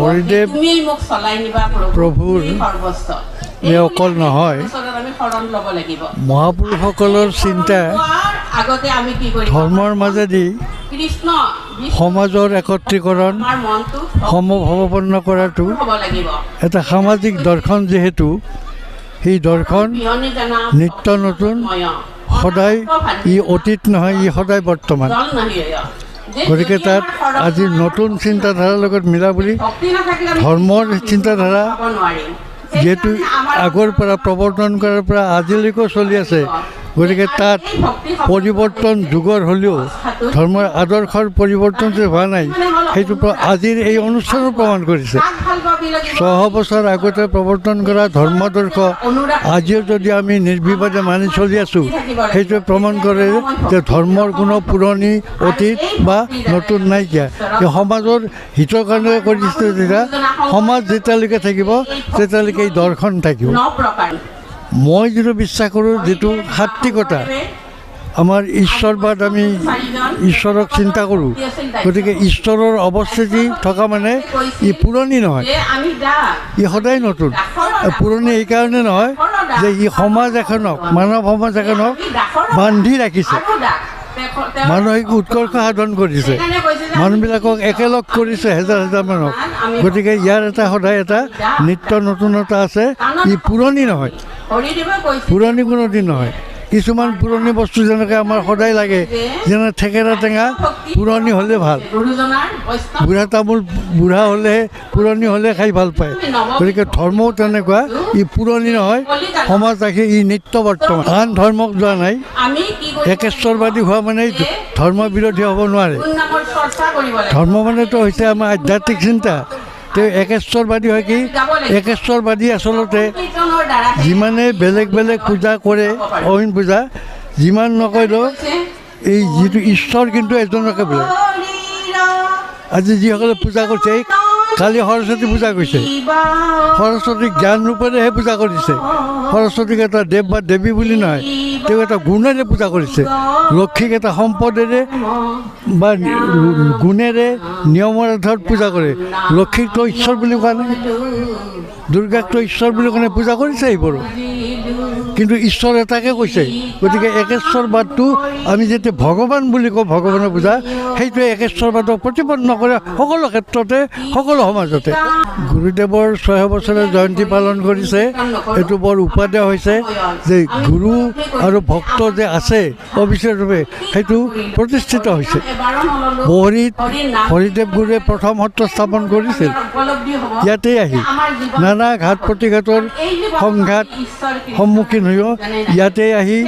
হৰিদেৱ প্ৰভুৰ অকল নহয়, মহাপুৰুষসকলৰ চিন্তা ধৰ্মৰ মাজেদি সমাজৰ একত্ৰীকৰণ সমভাৱাপন্ন কৰাটো এটা সামাজিক দৰ্শন, যিহেতু সেই দৰ্শন নিত্য নতুন, সদায় ই অতীত নহয়, ই সদায় বৰ্তমান। গতিকে তাত আজি নতুন চিন্তাধাৰাৰ লগত মিলা বুলি ধৰ্মৰ চিন্তাধাৰা যিহেতু আগৰ পৰা প্ৰৱৰ্তন কৰাৰ পৰা আজিলৈকেও চলি আছে, গতিকে তাত পৰিৱৰ্তন যুগৰ হ'লেও ধৰ্মৰ আদৰ্শৰ পৰিৱৰ্তন যে হোৱা নাই সেইটো আজিৰ এই অনুষ্ঠানো প্ৰমাণ কৰিছে। 600 বছৰ আগতে প্ৰৱৰ্তন কৰা ধৰ্মাদৰ্শ আজিও যদি আমি নিৰ্বিবাদে মানি চলি আছোঁ সেইটোৱে প্ৰমাণ কৰে যে ধৰ্মৰ কোনো পুৰণি অতীত বা নতুন নাইকিয়া। এই সমাজৰ হিতৰ কাৰণে কৰিছে, তেতিয়া সমাজ যেতিয়ালৈকে থাকিব তেতিয়ালৈকে এই দৰ্শন থাকিব। মই যিটো বিশ্বাস কৰোঁ, যিটো সাত্বিকতা, আমাৰ ঈশ্বৰবাদ, আমি ঈশ্বৰক চিন্তা কৰোঁ, গতিকে ঈশ্বৰৰ অৱস্থিতি থকা মানে ই পুৰণি নহয়, ই সদায় নতুন। পুৰণি এইকাৰণে নহয় যে ই সমাজ এখনক, মানৱ সমাজ এখনক বান্ধি ৰাখিছে, মানসিক উৎকৰ্ষ সাধন কৰিছে, মানুহবিলাকক একেলগ কৰিছে, হেজাৰ হেজাৰ মানুহক। গতিকে ইয়াৰ এটা সদায় এটা নিত্য নতুনতা আছে, ই পুৰণি নহয়, পুৰণি কোনো দিন নহয়। কিছুমান পুৰণি বস্তু যেনেকৈ আমাৰ সদায় লাগে, যেনে থেকেৰা টেঙা পুৰণি হ'লে ভাল, বুঢ়া তামোল বুঢ়া হ'লেহে, পুৰণি হ'লে খাই ভাল পায়। গতিকে ধৰ্মও তেনেকুৱা, ই পুৰণি নহয়, সমাজ ৰাখি ই নিত্য বৰ্তমান। আন ধৰ্মক যোৱা নাই, একেশ্বৰবাদী হোৱা মানে ধৰ্ম বিৰোধী হ'ব নোৱাৰে। ধৰ্ম মানেতো হৈছে আমাৰ আধ্যাত্মিক চিন্তা। তেওঁ একেশ্বৰবাদী হয় কি? একেশ্বৰবাদী আচলতে যিমানে বেলেগ বেলেগ পূজা কৰে, অইন পূজা যিমান নকৰিলেও এই যিটো ঈশ্বৰ কিন্তু এজনকে বোলে। আজি যিসকলে পূজা কৰিছে, এই কালি সৰস্বতী পূজা কৰিছে, সৰস্বতীক জ্ঞান ৰূপেৰেহে পূজা কৰিছে। সৰস্বতীক এটা দেৱ বা দেৱী বুলি নহয়, তেওঁ এটা গুণেৰে পূজা কৰিছে। লক্ষীক এটা সম্পদেৰে বা গুণেৰে নিয়মৰ আধাৰত পূজা কৰে। লক্ষীকতো ঈশ্বৰ বুলি কোৱা নাই, দুৰ্গাকতো ঈশ্বৰ বুলি কোৱা নাই, পূজা কৰিছে এইবোৰো, কিন্তু ঈশ্বৰ এটাকে কৈছে। গতিকে একেশ্বৰবাদটো আমি যেতিয়া ভগৱান বুলি কওঁ, ভগৱানৰ পূজা, সেইটোৱে একেশ্বৰবাদক প্ৰতিপন্ন কৰে সকলো ক্ষেত্ৰতে, সকলো সমাজতে। গুৰুদেৱৰ 600 বছৰীয়া জয়ন্তী পালন কৰিছে, এইটো বৰ উপাদেয় হৈছে যে গুৰু আৰু ভক্ত যে আছে অবিচেৰভাৱে, সেইটো প্ৰতিষ্ঠিত হৈছে। বহৰীত হৰিদেৱ গুৰুৱে প্ৰথম সত্ৰ স্থাপন কৰিছিল, ইয়াতেই আহি নানা ঘাট প্ৰতিঘাতৰ সংঘাত সন্মুখীন হৈও ইয়াতে আহি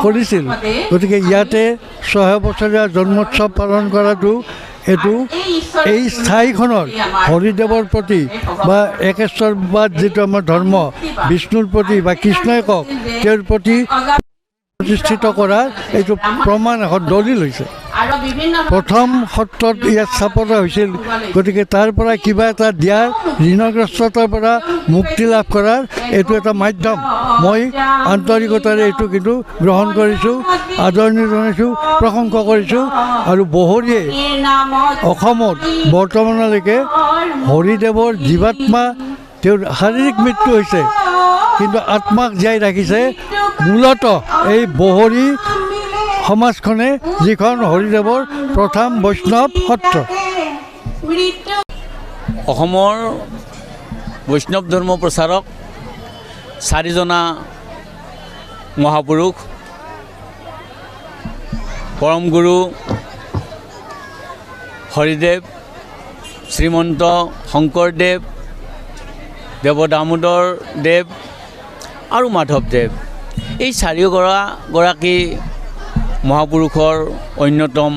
কৰিছিল। গতিকে ইয়াতে 600 বছৰীয়া জন্মোৎসৱ পালন কৰাটো এইটো এই ঠাইখনৰ হৰিদেৱৰ প্ৰতি বা একেশ্বৰবাদ যিটো আমাৰ ধৰ্ম, বিষ্ণুৰ প্ৰতি বা কৃষ্ণই কওক, তেওঁৰ প্ৰতি প্ৰতিষ্ঠিত কৰাৰ এইটো প্ৰমাণ এখন দলিল হৈছে। প্ৰথম সত্ৰত ইয়াত স্থাপন হৈছিল, গতিকে তাৰ পৰা কিবা এটা দিয়াৰ, ঋণগ্ৰস্ততাৰ পৰা মুক্তি লাভ কৰাৰ এইটো এটা মাধ্যম। মই আন্তৰিকতাৰে এইটো কিন্তু গ্ৰহণ কৰিছোঁ, আদৰণি জনাইছোঁ, প্ৰশংসা কৰিছোঁ। আৰু বহৰীয়ে অসমত বৰ্তমানলৈকে হৰিদেৱৰ জীৱাত্মা, তেওঁৰ শাৰীৰিক মৃত্যু হৈছে কিন্তু আত্মাক জীয়াই ৰাখিছে মূলতঃ এই বহৰী সমাজখনে, যিখন হৰিদেৱৰ প্ৰথম বৈষ্ণৱ সত্ৰ। অসমৰ বৈষ্ণৱ ধৰ্ম প্ৰচাৰক 4জনা মহাপুৰুষ, পৰম গুৰু হৰিদেৱ, শ্ৰীমন্ত শংকৰদেৱ, দেৱ দামোদৰ দেৱ আৰু মাধৱদেৱ, এই 4গৰাকী মহাপুৰুষৰ অন্যতম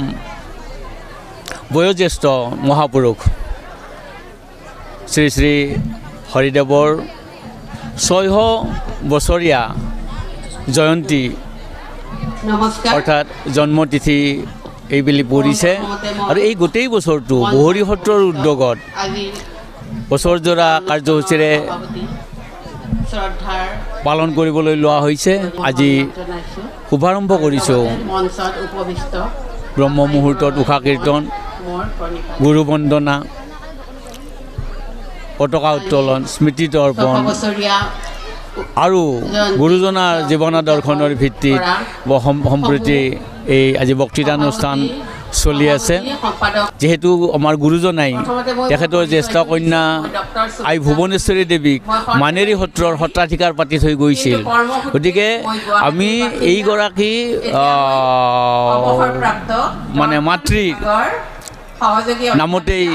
বয়োজ্যেষ্ঠ মহাপুৰুষ শ্ৰী শ্ৰী হৰিদেৱৰ 600 বছৰীয়া জয়ন্তী অৰ্থাৎ জন্মতিথি এইবুলি পৰিছে। আৰু এই গোটেই বছৰটো বহৰী সত্ৰৰ উদ্যোগত বছৰজোৰা কাৰ্যসূচীৰে পালন কৰিবলৈ লোৱা হৈছে। আজি শুভাৰম্ভ কৰিছোঁ ব্ৰহ্ম মুহূৰ্তত উষা কীৰ্তন, গুৰু বন্দনা, পতাকা উত্তোলন, স্মৃতি তৰ্পণ আৰু গুৰুজনাৰ জীৱনাদৰ্শনৰ ভিত্তিত সম্প্ৰতি এই আজি বক্তৃতানুষ্ঠান চলি আছে। যেহেতু আমাৰ গুৰুজনাই তেখেতৰ জ্যেষ্ঠ কন্যা আই ভুৱনেশ্বৰী দেৱীক মানেৰী সত্ৰৰ সত্ৰাধিকাৰ পাতি থৈ গৈছিল, গতিকে আমি এইগৰাকী মানে মাতৃৰ নামতেই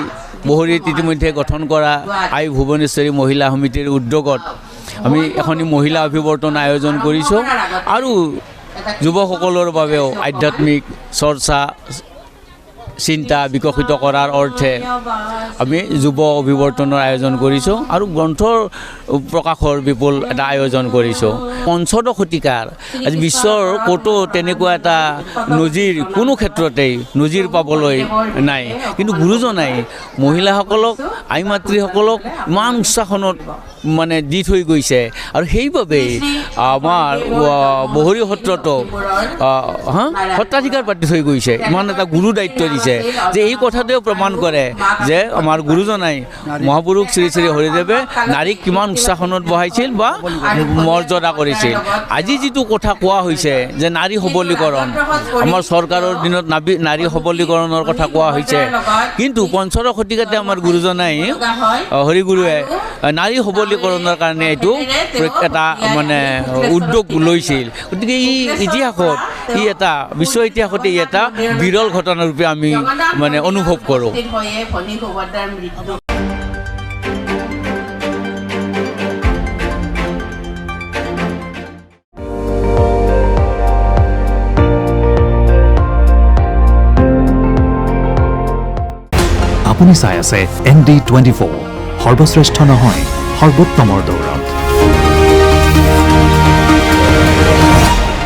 বহৰীত ইতিমধ্যে গঠন কৰা আই ভুৱনেশ্বৰী মহিলা সমিতিৰ উদ্যোগত আমি এখনি মহিলা অভিৱৰ্তন আয়োজন কৰিছোঁ। আৰু যুৱকসকলৰ বাবেও আধ্যাত্মিক চৰ্চা চিন্তা বিকশিত কৰাৰ অৰ্থে আমি যুৱ অভিৱৰ্তনৰ আয়োজন কৰিছোঁ আৰু গ্ৰন্থৰ প্ৰকাশৰ বিপুল এটা আয়োজন কৰিছোঁ। পঞ্চদশ শতিকাৰ আজি বিশ্বৰ ক'তো তেনেকুৱা এটা নজিৰ কোনো ক্ষেত্ৰতেই নজিৰ পাবলৈ নাই, কিন্তু গুৰুজনাই মহিলাসকলক আই মাতৃসকলক ইমান উৎসাহনত মানে দি থৈ গৈছে আৰু সেইবাবেই আমাৰ বহৰী সত্ৰতো সত্ৰাধিকাৰ পাতি থৈ গৈছে, ইমান এটা গুৰু দায়িত্ব দিছে যে এই কথাটোৱেও প্ৰমাণ কৰে যে আমাৰ গুৰুজনাই মহাপুৰুষ শ্ৰী শ্ৰী হৰিদেৱে নাৰীক কিমান উৎসাহনত বহাইছিল বা মৰ্যাদা কৰিছিল। আজি যিটো কথা কোৱা হৈছে যে নাৰী সবলীকৰণ, আমাৰ চৰকাৰৰ দিনত নাৰী সবলীকৰণৰ কথা কোৱা হৈছে, কিন্তু পঞ্চদশ শতিকাতে আমাৰ গুৰুজনাই হৰিগুৰুৱে নাৰী সবলীকৰণৰ কাৰণে এইটো এটা মানে উদ্যোগ লৈছিল। গতিকে ই ইতিহাসত ই এটা বিশ্ব ইতিহাসতে ই এটা বিৰল ঘটনাৰূপে আমি মানে অনুভৱ কৰোঁ। আপুনি চাই আছে ND24, সৰ্বশ্ৰেষ্ঠ নহয় সৰ্বোত্তমৰ দৌৰ।